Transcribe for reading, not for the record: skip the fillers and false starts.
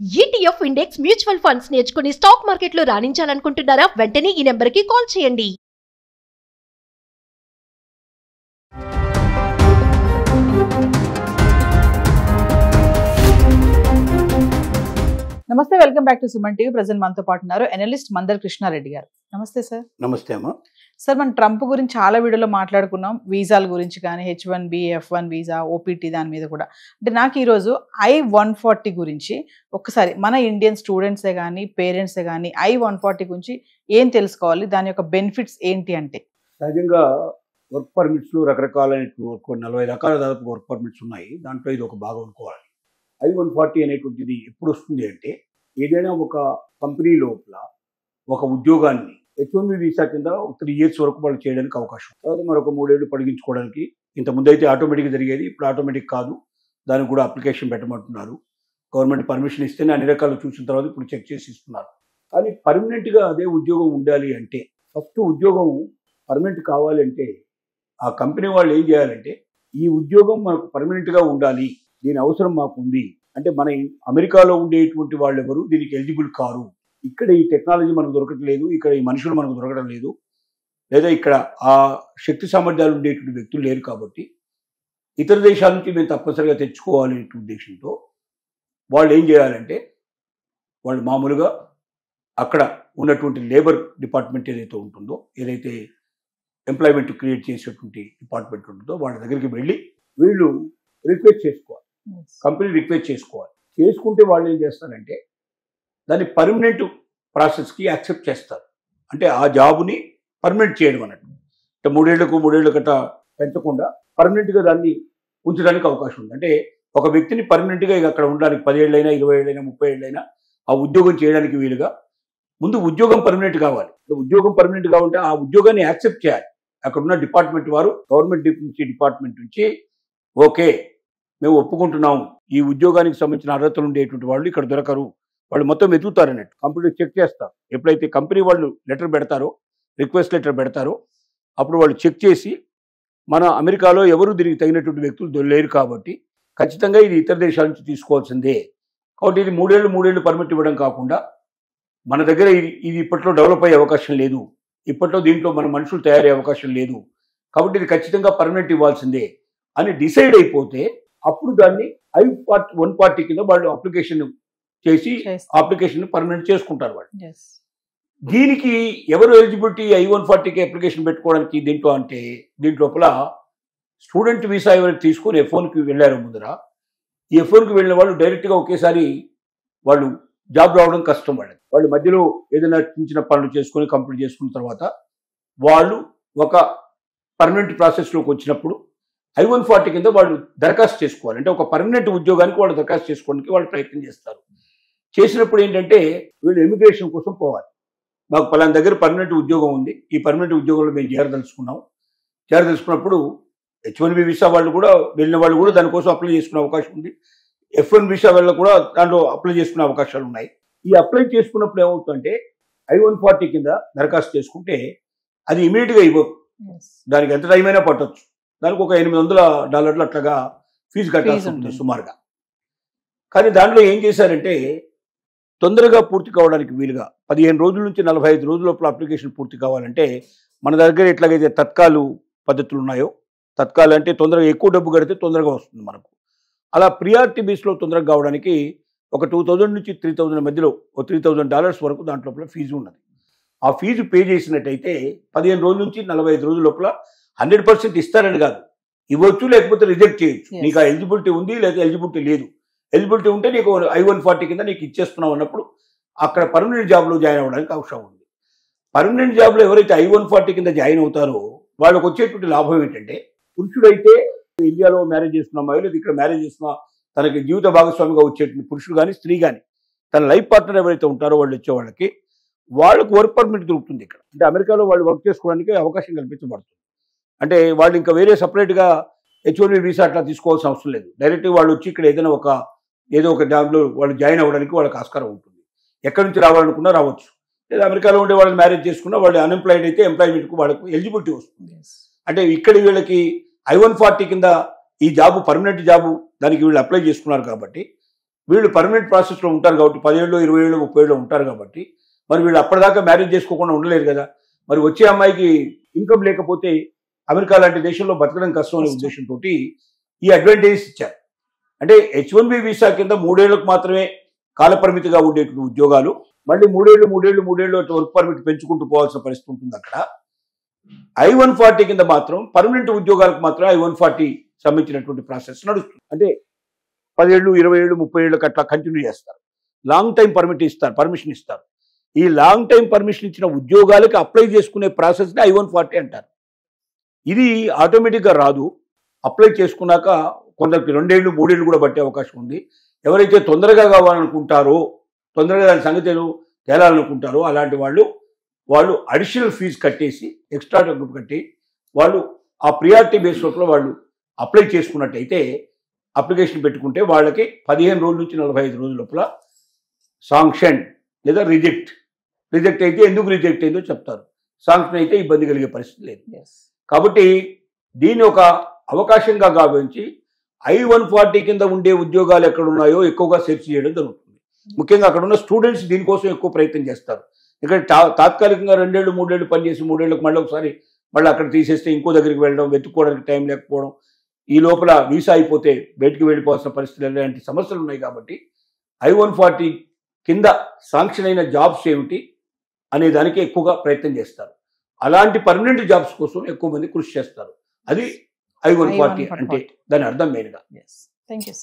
ETF index mutual funds నేర్చుకుని stock మార్కెట్లో రాణించాలనుకుంటున్నారా? వెంటనే ఈ నెంబర్కి కాల్ చేయండి. నమస్తే, welcome back to Suman TV. Present మనతో పాటు ఉన్నారు అనలిస్ట్ మందర్ కృష్ణారెడ్డి గారు. నమస్తే సార్. నమస్తే అమ్మా. సార్, మనం ట్రంప్ గురించి చాలా వీడియోలో మాట్లాడుకున్నాం, వీసాల గురించి కానీ, H1B, F1 వీసా, OPT దాని మీద కూడా. అంటే నాకు ఈరోజు I-140 గురించి ఒక్కసారి మన ఇండియన్ స్టూడెంట్సే కానీ పేరెంట్సే కానీ I-140 గురించి ఏం తెలుసుకోవాలి, దాని యొక్క బెనిఫిట్స్ ఏంటి అంటే? సహజంగా వర్క్ పర్మిట్స్లో రకరకాలైన 40 రకాల దాదాపు వర్క్ పర్మిట్స్ ఉన్నాయి. దాంట్లో ఇది ఒక భాగం అనుకోవాలి. I-140 అనేటువంటిది ఎప్పుడు వస్తుంది అంటే, ఏదైనా ఒక కంపెనీ లోపల ఒక ఉద్యోగాన్ని H1B వీసా కింద 3 years వరకు వాళ్ళు చేయడానికి అవకాశం. తర్వాత మరొక 3 ఏళ్ళు పొడిగించుకోవడానికి. ఇంతకుముందు అయితే ఆటోమేటిక్గా జరిగేది, ఇప్పుడు ఆటోమేటిక్ కాదు, దానికి కూడా అప్లికేషన్ పెట్టమంటున్నారు. గవర్నమెంట్ పర్మిషన్ ఇస్తేనే అన్ని రకాలు చూసిన తర్వాత ఇప్పుడు చెక్ చేసి ఇస్తున్నారు. కానీ పర్మనెంట్గా అదే ఉద్యోగం ఉండాలి అంటే, ఫస్ట్ ఉద్యోగం పర్మనెంట్ కావాలంటే ఆ కంపెనీ వాళ్ళు ఏం చేయాలంటే, ఈ ఉద్యోగం మనకు పర్మనెంట్గా ఉండాలి, దీని అవసరం మాకు ఉంది అంటే, మన అమెరికాలో ఉండేటువంటి వాళ్ళు ఎవరు దీనికి ఎలిజిబుల్ కారు, ఇక్కడ ఈ టెక్నాలజీ మనకు దొరకట్లేదు, ఇక్కడ ఈ మనుషులు మనకు దొరకడం లేదు, లేదా ఇక్కడ ఆ శక్తి సామర్థ్యాలు ఉండేటువంటి వ్యక్తులు లేరు, కాబట్టి ఇతర దేశాల నుంచి మేము తప్పనిసరిగా తెచ్చుకోవాలి అనే ఉద్దేశంతో వాళ్ళు ఏం చేయాలంటే, వాళ్ళు మామూలుగా అక్కడ ఉన్నటువంటి లేబర్ డిపార్ట్మెంట్ ఏదైతే ఉంటుందో, ఏదైతే ఎంప్లాయ్మెంట్ క్రియేట్ చేసేటువంటి డిపార్ట్మెంట్ ఉంటుందో వాళ్ళ దగ్గరికి వెళ్ళి వీళ్ళు రిక్వెస్ట్ చేసుకోవాలి, కంపెనీ రిక్వెస్ట్ చేసుకోవాలి. చేసుకుంటే వాళ్ళు ఏం చేస్తారంటే, దాన్ని పర్మనెంట్ ప్రాసెస్కి యాక్సెప్ట్ చేస్తారు. అంటే ఆ జాబుని పర్మనెంట్ చేయడం అన్నట్టు. అంటే 3 ఏళ్ళకు గట్రా పెంచకుండా పర్మనెంట్గా దాన్ని ఉంచడానికి అవకాశం ఉంది. అంటే ఒక వ్యక్తిని పర్మనెంట్గా ఇక అక్కడ ఉండడానికి 10 ఏళ్ళైనా 20 ఏళ్ళైనా 30 ఏళ్ళైనా ఆ ఉద్యోగం చేయడానికి వీలుగా ముందు ఉద్యోగం పర్మనెంట్ కావాలి. ఉద్యోగం పర్మనెంట్ గా ఉంటే ఆ ఉద్యోగాన్ని యాక్సెప్ట్ చేయాలి. అక్కడ ఉన్న డిపార్ట్మెంట్ వారు, గవర్నమెంట్ డిపార్ట్మెంట్ నుంచి ఓకే మేము ఒప్పుకుంటున్నాము, ఈ ఉద్యోగానికి సంబంధించిన అర్హతలు ఉండేటువంటి వాళ్ళు ఇక్కడ దొరకరు, వాళ్ళు మొత్తం వెతుకుతారు అన్నట్టు. కంప్యూటర్ చెక్ చేస్తారు. ఎప్పుడైతే కంపెనీ వాళ్ళు లెటర్ పెడతారో, రిక్వెస్ట్ లెటర్ పెడతారో, అప్పుడు వాళ్ళు చెక్ చేసి మన అమెరికాలో ఎవరు దీనికి తగినటువంటి వ్యక్తులు లేరు కాబట్టి ఖచ్చితంగా ఇది ఇతర దేశాల నుంచి తీసుకోవాల్సిందే. కాబట్టి ఇది 3 ఏళ్ళు పర్మిట్ ఇవ్వడం కాకుండా మన దగ్గర ఇది ఇప్పట్లో డెవలప్ అయ్యే అవకాశం లేదు, ఇప్పట్లో దీంట్లో మన మనుషులు తయారయ్యే అవకాశం లేదు, కాబట్టి ఇది ఖచ్చితంగా పర్మనెంట్ ఇవ్వాల్సిందే అని డిసైడ్ అయిపోతే అప్పుడు దాన్ని I-140 కింద వాళ్ళు అప్లికేషన్ చేసి అప్లికేషన్ పర్మనెంట్ చేసుకుంటారు వాళ్ళు. దీనికి ఎవరు ఎలిజిబిలిటీ I-140కి అప్లికేషన్ పెట్టుకోవడానికి దీంట్లో అంటే, దీంట్లోపల స్టూడెంట్ వీసా ఎవరైతే తీసుకొని F1కి వెళ్ళారో ముందర, ఈ F1కి వెళ్ళిన వాళ్ళు డైరెక్ట్గా ఒకేసారి వాళ్ళు జాబ్ రావడం కష్టం. వాళ్ళు మధ్యలో ఏదైనా చిన్న పనులు చేసుకొని కంప్లీట్ చేసుకున్న తర్వాత వాళ్ళు ఒక పర్మనెంట్ ప్రాసెస్లోకి వచ్చినప్పుడు I-140 కింద వాళ్ళు దరఖాస్తు చేసుకోవాలి. అంటే ఒక పర్మనెంట్ ఉద్యోగానికి వాళ్ళు దరఖాస్తు చేసుకోవడానికి వాళ్ళు ప్రయత్నం చేస్తారు. చేసినప్పుడు ఏంటంటే, వీళ్ళు ఇమిగ్రేషన్ కోసం పోవాలి. మాకు పలానా దగ్గర పర్మనెంట్ ఉద్యోగం ఉంది, ఈ పర్మనెంట్ ఉద్యోగంలో మేము చేరదలుచుకున్నప్పుడు H1B వీసా వాళ్ళు కూడా వెళ్ళిన వాళ్ళు కూడా దానికోసం అప్లై చేసుకునే అవకాశం ఉంది. F1 వీసా వాళ్ళు కూడా దాంట్లో అప్లై చేసుకునే అవకాశాలు ఉన్నాయి. ఈ అప్లై చేసుకున్నప్పుడు ఏమవుతుందంటే, I-140 కింద దరఖాస్తు చేసుకుంటే అది ఇమీడియట్గా ఇవ్వరు. దానికి ఎంత టైం అయినా పట్టొచ్చు. దానికి ఒక $800 అట్లాగా ఫీజు కట్టాల్సి ఉంటుంది సుమారుగా. కానీ దాంట్లో ఏం చేశారంటే, తొందరగా పూర్తి కావడానికి వీలుగా 15 రోజుల నుంచి 45 రోజుల లోపల అప్లికేషన్ పూర్తి కావాలంటే, మన దగ్గర ఎట్లాగైతే తత్కాలు పద్ధతులు ఉన్నాయో, తత్కాలు అంటే తొందరగా ఎక్కువ డబ్బు కడితే తొందరగా వస్తుంది మనకు, అలా ప్రియారిటీ బేస్లో తొందరగా కావడానికి ఒక 2000 నుంచి 3000 మధ్యలో $3,000 వరకు దాంట్లో ఫీజు ఉన్నది. ఆ ఫీజు పే చేసినట్టయితే 15 రోజుల నుంచి 45 రోజుల లోపల 100% ఇస్తారని కాదు, ఇవ్వచ్చు, లేకపోతే రిజెక్ట్ చేయొచ్చు. నీకు ఆ ఎలిజిబిలిటీ ఉంది లేదా ఎలిజిబిలిటీ లేదు. ఎలిజిబిలిటీ ఉంటే నీకు I-140 కింద నీకు ఇచ్చేస్తున్నావు అన్నప్పుడు అక్కడ పర్మనెంట్ జాబ్లో జాయిన్ అవ్వడానికి అవసరం ఉంది. పర్మనెంట్ జాబ్లో ఎవరైతే I-140 కింద జాయిన్ అవుతారో వాళ్ళకు వచ్చేటువంటి లాభం ఏంటంటే, పురుషుడైతే ఇండియాలో మ్యారేజ్ చేస్తున్న అమ్మాయి, లేదా ఇక్కడ మ్యారేజ్ చేస్తున్న తనకి జీవిత భాగస్వామిగా వచ్చేటువంటి పురుషుడు కానీ స్త్రీ కానీ తన లైఫ్ పార్ట్నర్ ఎవరైతే ఉంటారో వాళ్ళు వచ్చే వాళ్ళకు వర్క్ పర్మిట్ దొరుకుతుంది ఇక్కడ. అంటే అమెరికాలో వాళ్ళు వర్క్ చేసుకోవడానికి అవకాశం కల్పించబడుతుంది. అంటే వాళ్ళు ఇంకా వేరే సపరేట్గా H1B వీసా అట్లా తీసుకోవాల్సిన అవసరం లేదు. డైరెక్ట్గా వాళ్ళు వచ్చి ఇక్కడ ఏదో ఒక జాబ్లో వాళ్ళు జాయిన్ అవ్వడానికి వాళ్ళకి ఆస్కారం ఉంటుంది. ఎక్కడి నుంచి రావాలనుకున్నా రావచ్చు. లేదా అమెరికాలో ఉండే వాళ్ళని మ్యారేజ్ చేసుకున్నా వాళ్ళు అన్ఎంప్లాయిడ్ అయితే ఎంప్లాయ్మెంట్కు వాళ్ళకు ఎలిజిబిలిటీ వస్తుంది. అంటే ఇక్కడ వీళ్ళకి I-140 కింద ఈ జాబు పర్మనెంట్ జాబు దానికి వీళ్ళు అప్లై చేసుకున్నారు కాబట్టి వీళ్ళు పర్మనెంట్ ప్రాసెస్లో ఉంటారు కాబట్టి 10 ఏళ్ళు 20 ఏళ్ళు 30 ఏళ్ళు ఉంటారు కాబట్టి మరి వీళ్ళు అప్పటిదాకా మ్యారేజ్ చేసుకోకుండా ఉండలేరు కదా. మరి వచ్చే అమ్మాయికి ఇన్కమ్ లేకపోతే అమెరికా లాంటి దేశంలో బతకడం కష్టం అనే ఉద్దేశంతో ఈ అడ్వాంటేజెస్ ఇచ్చారు. అంటే H1B వీసా కింద 3 ఏళ్లకు మాత్రమే కాలపరిమితిగా ఉండేటువంటి ఉద్యోగాలు మళ్ళీ 3 ఏళ్ళు వర్క్ పర్మిట్ పెంచుకుంటూ పోవాల్సిన పరిస్థితి ఉంటుంది. అక్కడ I-140 కింద మాత్రం పర్మనెంట్ ఉద్యోగాలకు మాత్రం I-140 సంబంధించినటువంటి ప్రాసెస్ నడుస్తుంది. అంటే 10 ఏళ్ళు 20 ఏళ్ళు 30 ఏళ్ళకి అట్లా కంటిన్యూ చేస్తారు. లాంగ్ టైం పర్మిషన్ ఇస్తారు. ఈ లాంగ్ టైం పర్మిషన్ ఇచ్చిన ఉద్యోగాలకి అప్లై చేసుకునే ప్రాసెస్ని I-140 అంటారు. ఇది ఆటోమేటిక్గా రాదు. అప్లై చేసుకున్నాక కొందరికి 2 ఏళ్ళు 3 ఏళ్ళు కూడా పట్టే అవకాశం ఉంది. ఎవరైతే తొందరగా కావాలనుకుంటారో తొందరగా దాని సంగతి తేలాలనుకుంటారో అలాంటి వాళ్ళు అడిషనల్ ఫీజు కట్టేసి ఎక్స్ట్రా డబ్బు కట్టి వాళ్ళు ఆ ప్రియారిటీ బేస్ లోపల వాళ్ళు అప్లై చేసుకున్నట్టయితే అప్లికేషన్ పెట్టుకుంటే వాళ్ళకి 15 రోజుల నుంచి 45 రోజుల లోపల శాంక్షన్ లేదా రిజెక్ట్ అయితే ఎందుకు రిజెక్ట్ అయిందో చెప్తారు. శాంక్షన్ అయితే ఇబ్బంది కలిగే పరిస్థితి లేదు. కాబట్టి దీన్ని ఒక అవకాశంగా భావించి I-140 కింద ఉండే ఉద్యోగాలు ఎక్కడ ఉన్నాయో ఎక్కువగా సెర్చ్ చేయడం జరుగుతుంది. ముఖ్యంగా అక్కడ ఉన్న స్టూడెంట్స్ దీనికోసం ఎక్కువ ప్రయత్నం చేస్తారు. ఇక్కడ తాత్కాలికంగా 2 ఏళ్ళు 3 ఏళ్ళు పనిచేసి 3 ఏళ్ళకి మళ్ళీ ఒకసారి మళ్ళీ అక్కడ తీసేస్తే ఇంకో దగ్గరికి వెళ్ళడం, వెతుక్కోవడానికి టైం లేకపోవడం, ఈ లోపల వీసా అయిపోతే బయటికి వెళ్ళిపోవాల్సిన పరిస్థితులు ఇలాంటి సమస్యలు ఉన్నాయి. కాబట్టి I-140 కింద శాంక్షన్ అయిన జాబ్స్ ఏమిటి అనే దానికి ఎక్కువగా ప్రయత్నం చేస్తారు. అలాంటి పర్మనెంట్ జాబ్స్ కోసం ఎక్కువ మంది కృషి చేస్తారు. అది I-140 అంటే దాని అర్థం మెయిన్గా. Thank you.